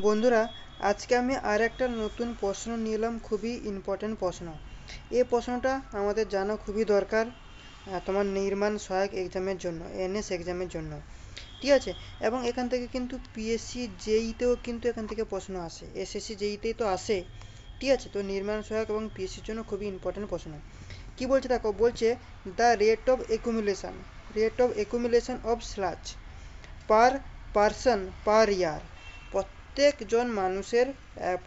বন্ধুরা, আজকে আমি আর একটা নতুন প্রশ্ন নিয়ে এলাম, খুবই ইম্পর্টেন্ট প্রশ্ন। এই প্রশ্নটা আমাদের জানা খুবই দরকার তোমার নির্মাণ সহায়ক এক্সামের জন্য, এনএস এক্সামের জন্য। ঠিক আছে? এবং এখান থেকে কিন্তু পিএসসি জেইতেও কিন্তু এখান থেকে প্রশ্ন আসে, এসএসসি জেইতেই তো আসে। ঠিক আছে? তো নির্মাণ সহায়ক এবং পিএসসির জন্য খুবই ইম্পর্টেন্ট প্রশ্ন। কি বলছে দেখো, বলছে the rate of accumulation of sludge per person per year. প্রত্যেকজন মানুষের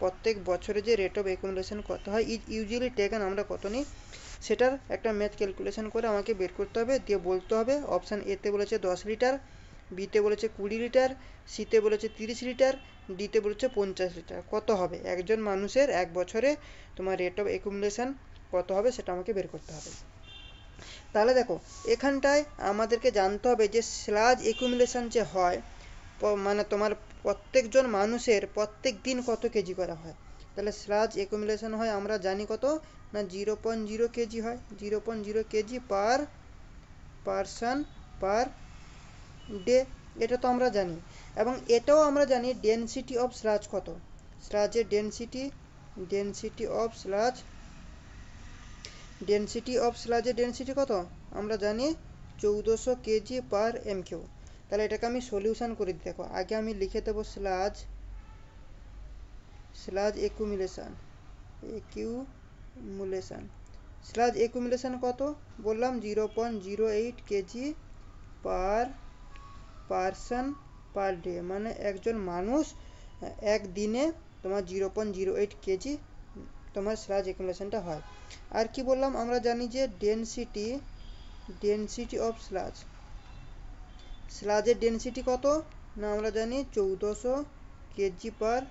প্রত্যেক বছরে যে রেট অফ একুমুলেশন কত হয়, ইজ ইউজুয়ালি টেকেন, আমরা কত নিই সেটার একটা ম্যাথ ক্যালকুলেশন করে আমাকে বের করতে হবে, দিয়ে বলতে হবে। অপশান এতে বলেছে 10 লিটার, বিতে বলেছে 20 লিটার, সিতে বলেছে 30 লিটার, ডিতে বলেছে 50 লিটার। কত হবে একজন মানুষের এক বছরে তোমার রেট অফ একুমুলেশন কত হবে সেটা আমাকে বের করতে হবে। তাহলে দেখো, এখানটায় আমাদেরকে জানতে হবে যে স্লাজ একুমুলেশন যে হয়, মানে তোমার প্রত্যেকজন মানুষের প্রত্যেক দিন কত কেজি করা হয়। তাহলে স্লাজ একুমুলেশন হয়, আমরা জানি কত না 0.0 কেজি হয়, 0.0 কেজি পার পারসন পার ডে। এটা তো আমরা জানি। এবং এটাও আমরা জানি ডেনসিটি অফ স্লাজ কত। স্লাজের ডেনসিটি কত আমরা জানি, 1400 কেজি পার এমকিউ। তাহলে এটাকে আমি সলিউশন করে দিই। দেখো, আগে আমি লিখে দেবো স্লাজ একুমুলেশন কত বললাম, 0.08 কেজি পার পারসন পার ডে। মানে একজন মানুষ একদিনে তোমার 0.08 কেজি তোমার স্লাজ একুমুলেশনটা হয়। আর কি বললাম, আমরা জানি যে ডেনসিটি অফ স্লাজের ডেনসিটি কত না, আমরা জানি 1400 কেজি পার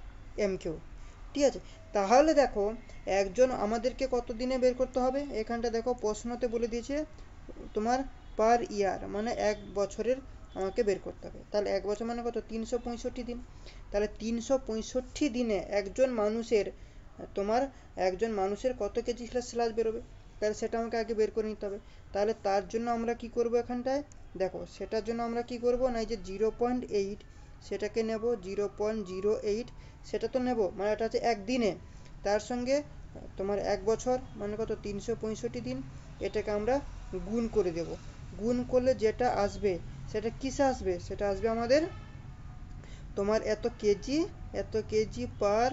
এমকিউ। ঠিক আছে? তাহলে দেখো, একজন আমাদেরকে কত দিনে বের করতে হবে, এখানটা দেখো প্রশ্নতে বলে দিয়েছে তোমার পার ইয়ার, মানে এক বছরের আমাকে বের করতে হবে। তাহলে এক বছর মানে কত, 365 দিন। তাহলে 365 দিনে একজন মানুষের কত কেজি স্লাজ বেরোবে, তাহলে সেটা আমাকে আগে বের করে নিতে হবে। তাহলে তার জন্য আমরা কি করব এখানটায়, দেখো সেটার জন্য আমরা কি করব না, এই যে 0.8 সেটাকে নেব, 0.08 সেটা তো নেব, মানে এটা হচ্ছে একদিনে। তার সঙ্গে তোমার এক বছর মানে কত, 365 দিন, এটাকে আমরা গুণ করে দেব। গুণ করলে যেটা আসবে সেটা কিসে আসবে, সেটা আসবে আমাদের তোমার এত কেজি পার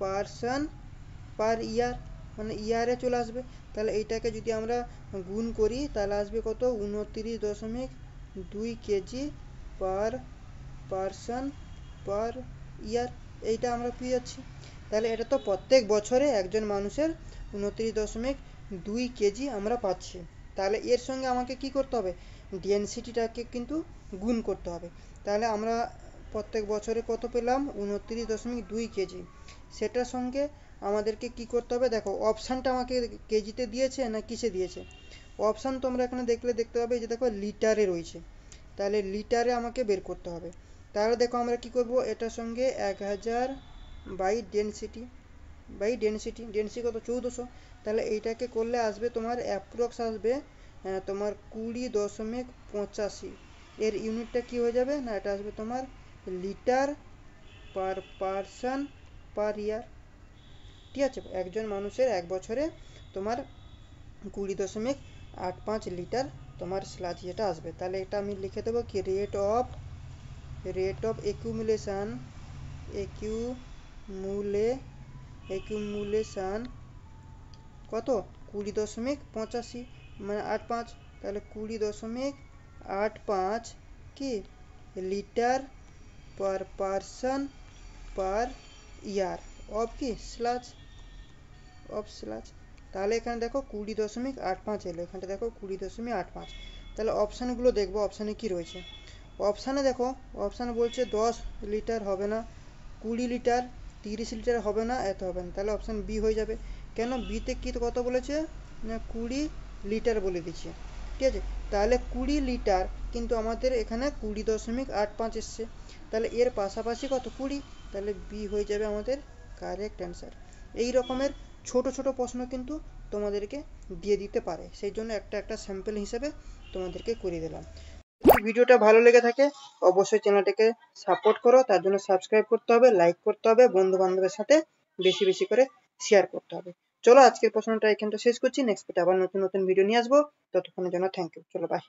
পারসন পার ইয়ার, মানে ইয়ারে চলে আসবে। তাহলে এইটাকে যদি আমরা গুণ করি তাহলে আসবে কত, 29.2 কেজি পার পারসন পার ইয়ার। এইটা আমরা পেয়ে যাচ্ছি। তাহলে এটা তো প্রত্যেক বছরে একজন মানুষের 29.2 কেজি আমরা পাচ্ছি। তাহলে এর সঙ্গে আমাকে কি করতে হবে, ডেনসিটিটাকে কিন্তু গুণ করতে হবে। তাহলে আমরা প্রত্যেক বছরে কত পেলাম, 29.2 কেজি। সেটার সঙ্গে আমাদেরকে কি করতে হবে, দেখো অপশানটা আমাকে কেজিতে দিয়েছে না কিসে দিয়েছে। অপশান তোমরা এখানে দেখতে পাবে, যে দেখো লিটারে রয়েছে। তাহলে লিটারে আমাকে বের করতে হবে। তাহলে দেখো আমরা কি করব, এটার সঙ্গে 1000 ডেনসিটি কত, 1400। তাহলে এইটাকে করলে আসবে তোমার অ্যাপ্রক্স আসবে তোমার 20.85। এর ইউনিটটা কি হয়ে যাবে না, এটা আসবে তোমার লিটার পার পারসন পার ইয়ার। ঠিক আছে? একজন মানুষের এক বছরে তোমার 20.85 লিটার তোমার স্লাজ যেটা আসবে। তাহলে এটা আমি লিখে দেবো কি, রেট অফ একিউমুলেশন কত, 20.85 মানে 85। তাহলে 20.85 কি litre per person per year of sludge. তাহলে এখানে দেখো 20.85 এলো, এখানটা দেখো 20.85। তাহলে অপশানগুলো দেখবো, অপশানে কি রয়েছে। অপশানে দেখো, অপশানে বলছে 10 লিটার হবে না, 20 লিটার, 30 লিটার হবে না, এত হবে না। তাহলে অপশান বি হয়ে যাবে। কেন, বিতে কি কত বলেছে না, 20 লিটার বলে দিচ্ছে। ঠিক আছে? তাহলে 20 লিটার কিন্তু আমাদের এখানে 20.85 এসছে। তাহলে এর পাশাপাশি কত, 20। তাহলে বি হয়ে যাবে আমাদের কারেক্ট অ্যান্সার। এই রকমের ছোট ছোট প্রশ্ন কিন্তু তোমাদেরকে দিয়ে দিতে পারে, সেই জন্য একটা স্যাম্পল হিসেবে তোমাদেরকে করে দিলাম। যদি ভিডিওটা ভালো লেগে থাকে অবশ্যই চ্যানেলটাকে সাপোর্ট করো, তার জন্য সাবস্ক্রাইব করতে হবে, লাইক করতে হবে, বন্ধু বান্ধবের সাথে বেশি বেশি করে শেয়ার করতে হবে। চলো আজকের প্রশ্নটা এখানটা শেষ করছি, নেক্সট আবার নতুন নতুন ভিডিও নিয়ে আসবো, ততক্ষণের জন্য থ্যাংক ইউ, চলো বাই।